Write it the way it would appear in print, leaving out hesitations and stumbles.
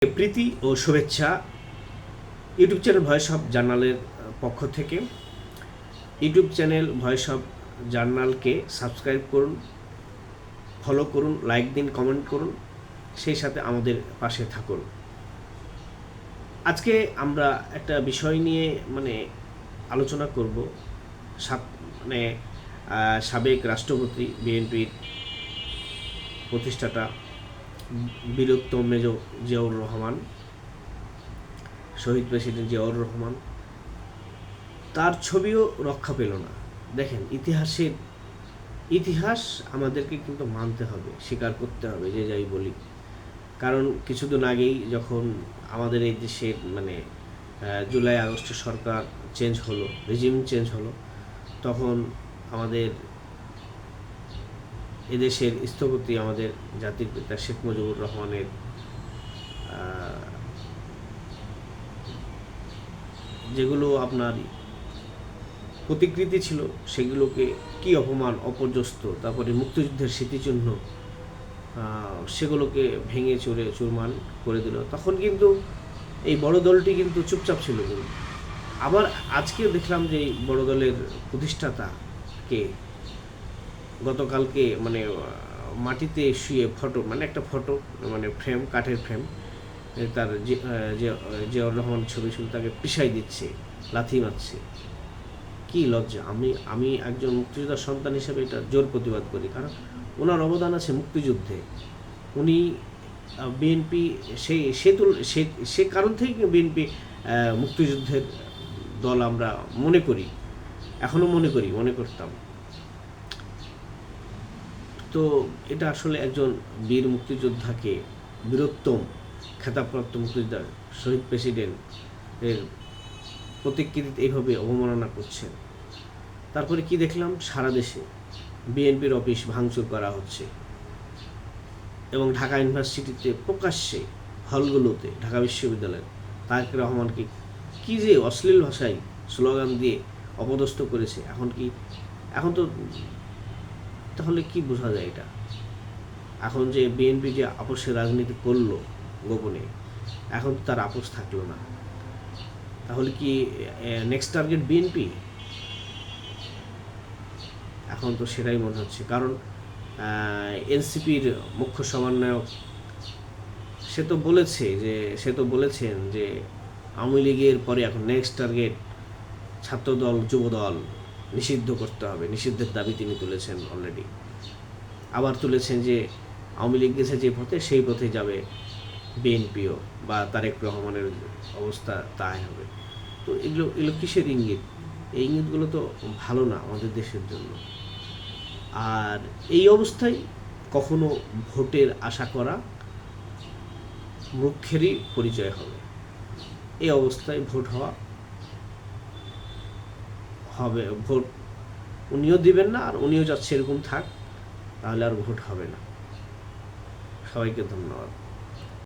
প্রীতি ও শুভেচ্ছা YouTube channel Voice of জার্নালের পক্ষ থেকে। ইউটিউব চ্যানেল ভয়েস অফ জার্নালকে সাবস্ক্রাইব করুন, ফলো করুন, লাইক দিন, কমেন্ট করুন, সেই সাথে আমাদের পাশে থাকুন। আজকে আমরা একটা বিষয় নিয়ে আলোচনা করব। সাবেক রাষ্ট্রপতি বিএনপির প্রতিষ্ঠাতা বীরোত্তম মেজর জিয়াউর রহমান, শহীদ প্রেসিডেন্ট জিয়াউর রহমান, তার ছবিও রক্ষা পেল না। দেখেন, ইতিহাস আমাদেরকে কিন্তু মানতে হবে, স্বীকার করতে হবে, যে যাই বলি। কারণ কিছুদিন আগেই যখন আমাদের এই দেশের জুলাই আগস্টে সরকার চেঞ্জ হলো, রেজিম চেঞ্জ হলো, তখন আমাদের এদেশের স্থপতি, আমাদের জাতির পিতা শেখ মুজিবুর রহমানের যেগুলো আপনার প্রতিকৃতি ছিল, সেগুলোকে কি অপমান, অপর্যস্ত, তারপরে মুক্তিযুদ্ধের স্মৃতিচিহ্ন, সেগুলোকে ভেঙে চুরে চুরমার করে দিল। তখন কিন্তু এই বড় দলটি কিন্তু চুপচাপ ছিল। কিন্তু আবার আজকে দেখলাম যে এই বড় দলের প্রতিষ্ঠাতাকে গতকালকে মাটিতে শুয়ে একটা ফটো ফ্রেম, কাঠের ফ্রেম, তার জিয়াউর রহমান ছবি শুধু তাকে পিষাই দিচ্ছে, লাথি মারছে। কি লজ্জা! আমি একজন মুক্তিযোদ্ধার সন্তান হিসেবে এটা জোর প্রতিবাদ করি, কারণ ওনার অবদান আছে মুক্তিযুদ্ধে। উনি বিএনপি সে কারণ থেকে বিএনপি মুক্তিযুদ্ধের দল আমরা মনে করি, এখনও মনে করতাম। তো এটা আসলে একজন বীর মুক্তিযোদ্ধাকে, বীরোত্তম খেতাবপ্রাপ্ত মুক্তিযোদ্ধা শহীদ প্রেসিডেন্টের প্রতিকৃতিতে এইভাবে অবমাননা করছেন। তারপরে কি দেখলাম, সারা দেশে বিএনপির অফিস ভাঙচুর করা হচ্ছে, এবং ঢাকা ইউনিভার্সিটিতে প্রকাশ্যে হলগুলোতে, ঢাকা বিশ্ববিদ্যালয়ে তারেক রহমানকে কি যে অশ্লীল ভাষায় স্লোগান দিয়ে অপদস্থ করেছে। এখন তো তাহলে কি বোঝা যায় এটা? এখন যে বিএনপি যে আপোষের রাজনীতি করলো গোপনে, এখন তো তার আপোষ থাকলো না। তাহলে কি নেক্সট টার্গেট বিএনপি? এখন তো সেটাই মনে হচ্ছে। কারণ এনসিপির মুখ্য সমন্বয়ক সে তো বলেছেন যে আওয়ামী লীগের পরে এখন নেক্সট টার্গেট ছাত্রদল, যুবদল নিষিদ্ধ করতে হবে। নিষিদ্ধের দাবি তিনি তুলেছেন অলরেডি। আবার তুলেছেন যে আওয়ামী লীগ গেছে যে পথে, সেই পথে যাবে বিএনপিও, বা তারেক রহমানের অবস্থা তাই হবে। তো এগুলো কিসের ইঙ্গিত? এই ইঙ্গিতগুলো তো ভালো না আমাদের দেশের জন্য। আর এই অবস্থায় কখনো ভোটের আশা করা মূর্খেরই পরিচয় হবে। এই অবস্থায় ভোট উনিও দিবেন না, আর উনিও যাচ্ছে এরকম থাক, তাহলে আর ভোট হবে না। সবাইকে ধন্যবাদ।